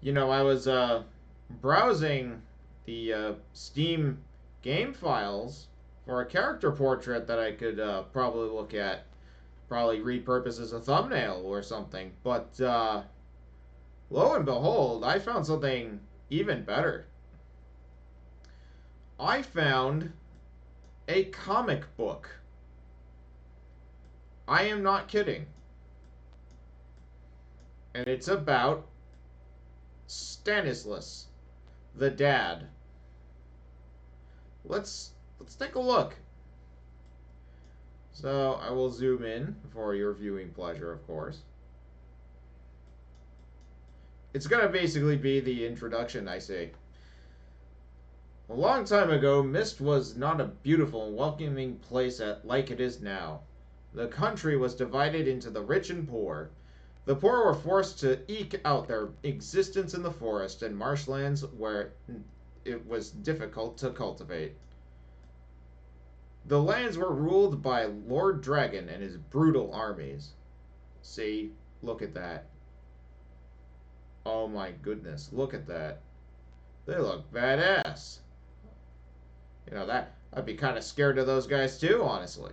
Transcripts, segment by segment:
I was browsing the Steam game files for a character portrait that I could probably look at, probably repurpose as a thumbnail or something. But lo and behold, I found something even better. I found a comic book. I am not kidding. And it's about Stanislas, the dad. Let's take a look. So I will zoom in for your viewing pleasure, of course. It's gonna basically be the introduction, I say. A long time ago, Mist was not a beautiful and welcoming place like it is now. The country was divided into the rich and poor. The poor were forced to eke out their existence in the forest and marshlands where it was difficult to cultivate. The lands were ruled by Lord Dragon and his brutal armies. See, look at that. Oh my goodness, look at that. They look badass. I'd be kind of scared of those guys too, honestly.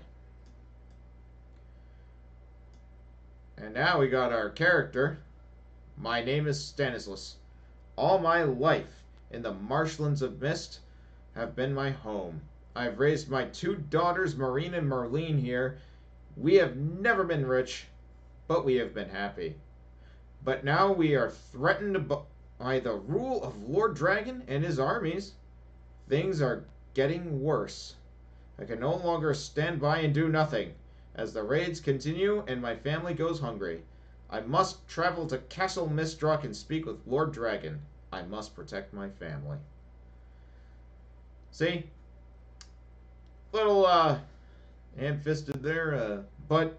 And now we got our character. My name is Stanislas. All my life in the marshlands of Mist have been my home. I've raised my two daughters, Marine and Marlene, here. We have never been rich, but we have been happy. But now we are threatened by the rule of Lord Dragon and his armies. Things are getting worse. I can no longer stand by and do nothing, as the raids continue and my family goes hungry. I must travel to Castle Mistrock and speak with Lord Dragon. I must protect my family. See? Little, ham-fisted there, but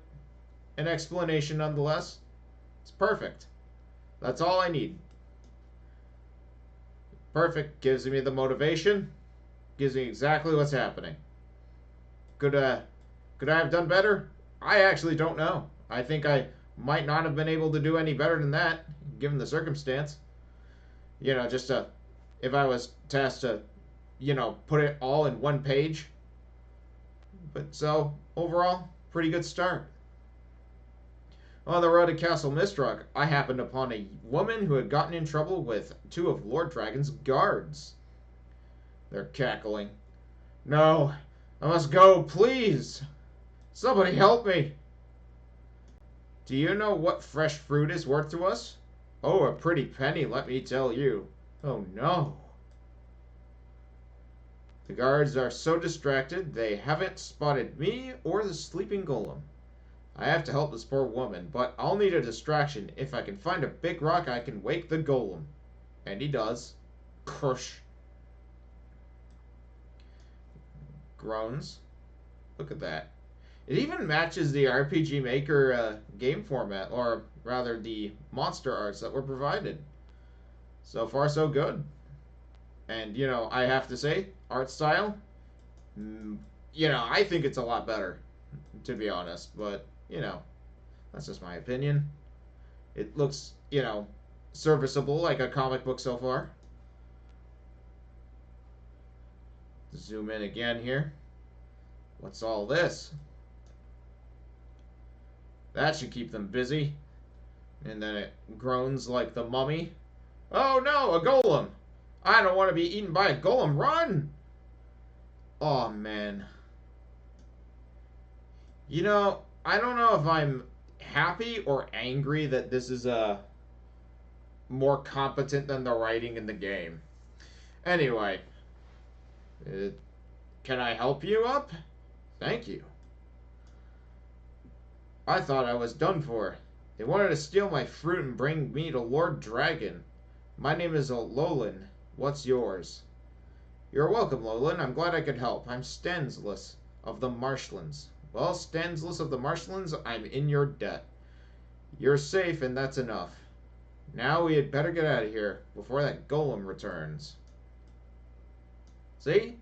an explanation nonetheless. It's perfect. That's all I need. Perfect. Gives me the motivation. Gives me exactly what's happening. Could I have done better? I actually don't know. I think I might not have been able to do any better than that, given the circumstance. If I was tasked to, put it all in one page. But so, overall, pretty good start. On the road to Castle Mistrock, I happened upon a woman who had gotten in trouble with two of Lord Dragon's guards. They're cackling. No, I must go, please. Somebody help me. Do you know what fresh fruit is worth to us? Oh, a pretty penny, let me tell you. Oh, no. The guards are so distracted they haven't spotted me or the sleeping golem. I have to help this poor woman, but I'll need a distraction. If I can find a big rock, I can wake the golem. And he does. Crush. Groans. Look at that. It even matches the RPG Maker game format, or rather the monster arts that were provided. So far, so good. And, I have to say, art style, I think it's a lot better, to be honest. But, that's just my opinion. It looks, serviceable like a comic book so far. Zoom in again here. What's all this? That should keep them busy. And then it groans like the mummy. Oh no, a golem! I don't want to be eaten by a golem. Run! Oh man. I don't know if I'm happy or angry that this is more competent than the writing in the game. Anyway, can I help you up? Thank you. I thought I was done for. They wanted to steal my fruit and bring me to Lord Dragon. My name is Alolan. What's yours? You're welcome, Lolan. I'm glad I could help. I'm Stanislas of the Marshlands. Well, Stanislas of the Marshlands, I'm in your debt. You're safe, and that's enough. Now we had better get out of here before that golem returns. See?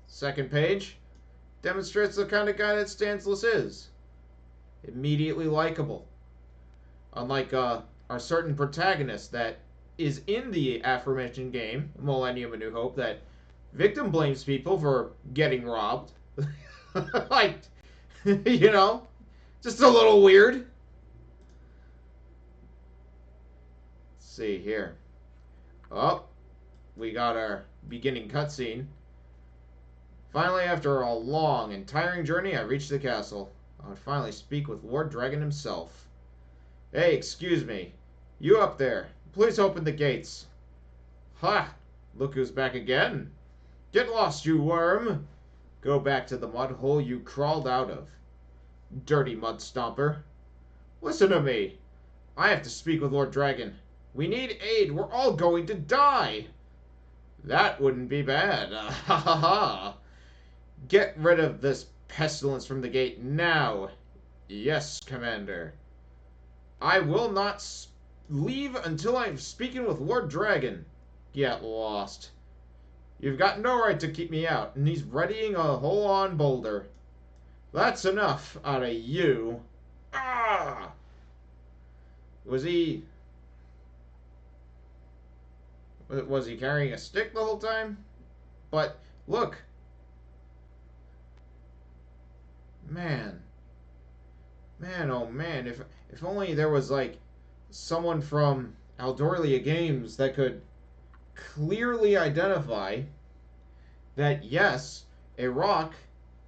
Second page demonstrates the kind of guy that Stanislas is. Immediately likable. Unlike a certain protagonist that is in the aforementioned game, Millennium: A New Hope, that victim blames people for getting robbed. Like, you know, just a little weird. Let's see here. Oh, we got our beginning cutscene. Finally, after a long and tiring journey, I reached the castle. I would finally speak with Lord Dragon himself. Hey, excuse me. You up there. Please open the gates. Ha! Look who's back again. Get lost, you worm. Go back to the mud hole you crawled out of. Dirty mud stomper. Listen to me. I have to speak with Lord Dragon. We need aid. We're all going to die. That wouldn't be bad. Ha ha ha. Get rid of this pestilence from the gate now. Yes, Commander. I will not leave until I've spoken with Lord Dragon. Get lost. You've got no right to keep me out, and he's readying a whole-on boulder. That's enough out of you. Ah! Was he carrying a stick the whole time? But look. Man, oh man, if only there was like someone from Aldoria Games that could clearly identify that yes, a rock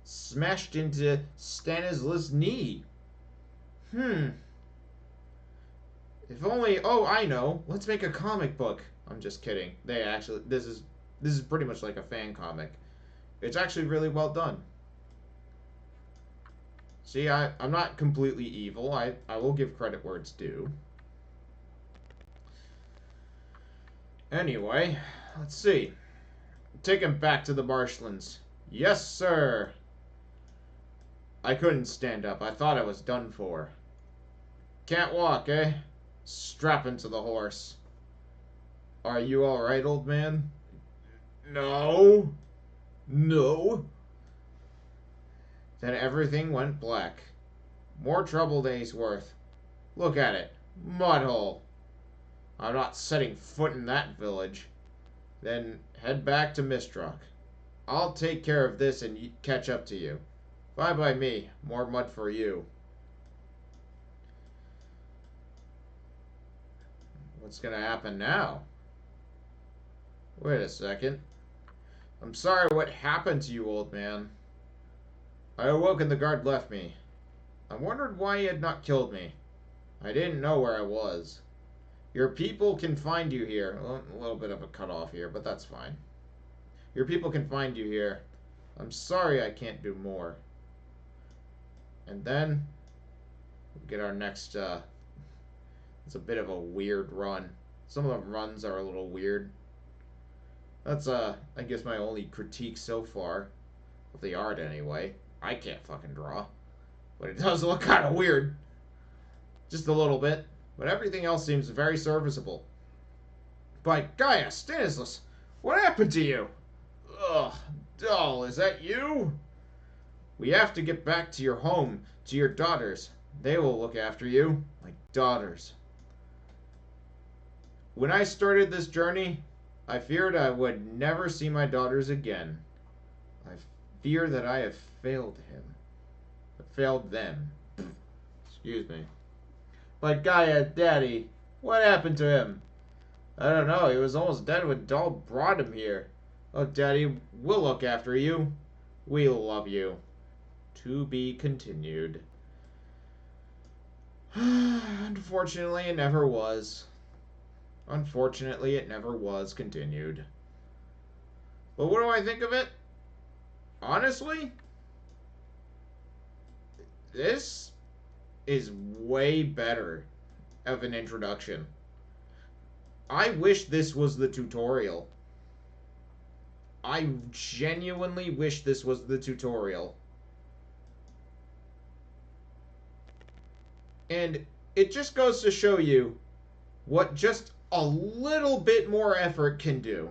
smashed into Stanislas' knee. If only. Oh, I know. Let's make a comic book. I'm just kidding. They actually, this is pretty much like a fan comic. It's actually really well done. See, I'm not completely evil. I will give credit where it's due. Anyway, let's see. Take him back to the marshlands. Yes, sir. I couldn't stand up. I thought I was done for. Can't walk, eh? Strap into the horse. Are you alright, old man? No. No. Then everything went black. More trouble than he's worth. Look at it. Mudhole. I'm not setting foot in that village. Then head back to Mistrock. I'll take care of this and catch up to you. Bye by me. More mud for you. What's gonna happen now? Wait a second. I'm sorry what happened to you, old man. I awoke and the guard left me. I wondered why he had not killed me. I didn't know where I was. Your people can find you here. A little bit of a cutoff here, but that's fine. Your people can find you here. I'm sorry I can't do more. And then we get our next, it's a bit of a weird run. Some of the runs are a little weird. That's, I guess my only critique so far. Of the art, anyway. I can't fucking draw. But it does look kind of weird. Just a little bit. But everything else seems very serviceable. By Gaia, Stanislas, what happened to you? Ugh, doll, is that you? We have to get back to your home, to your daughters. They will look after you. My daughters. When I started this journey, I feared I would never see my daughters again. I fear that I have failed him. Failed them. Excuse me. But Gaia, Daddy, what happened to him? I don't know. He was almost dead when Doll brought him here. Oh, Daddy, we'll look after you. We love you. To be continued. Unfortunately, it never was. Unfortunately, it never was continued. But what do I think of it? Honestly, this is way better of an introduction. I wish this was the tutorial. I genuinely wish this was the tutorial. And it just goes to show you what just a little bit more effort can do.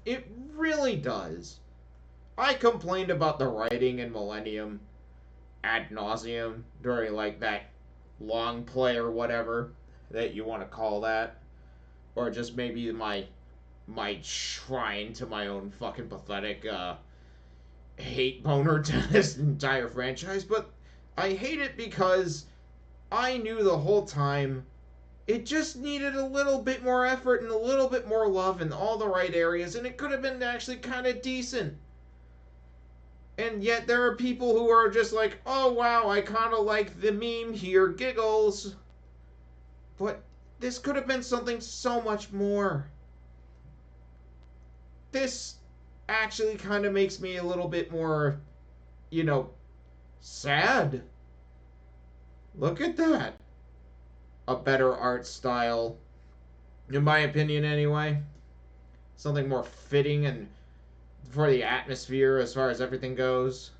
It really does. I complained about the writing in Millennium ad nauseum during like that long play or whatever. that you want to call that, or just maybe my shrine to my own fucking pathetic hate boner to this entire franchise. But I hate it because I knew the whole time it just needed a little bit more effort and a little bit more love in all the right areas, and it could have been actually kind of decent. And yet there are people who are just like, oh wow, I kind of like the meme here, giggles. But this could have been something so much more. This actually kind of makes me a little bit more, you know, sad. Look at that. A better art style, in my opinion, anyway. Something more fitting and for the atmosphere as far as everything goes.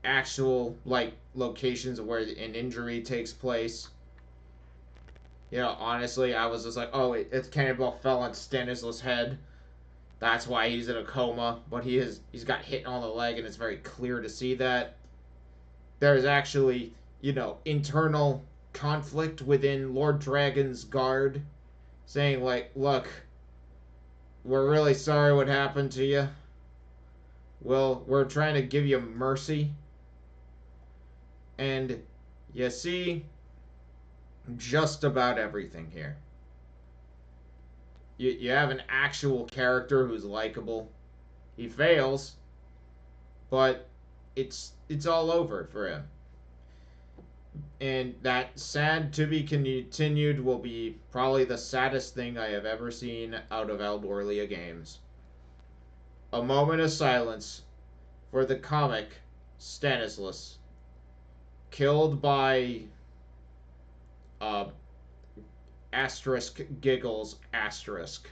Actual, like, locations where an injury takes place. You know, honestly, I was just like, oh, it's cannonball fell on Stanislas' head. That's why he's in a coma. But he's got hit on the leg, and it's very clear to see that. There's actually, internal conflict within Lord Dragon's guard, saying like, look, we're really sorry what happened to you. Well, we're trying to give you mercy. And you see just about everything here. You have an actual character who's likable. He fails, but it's all over for him. And that sad to be continued will be probably the saddest thing I have ever seen out of Aldorlia games. A moment of silence for the comic Stanislas, killed by uh, asterisk giggles asterisk.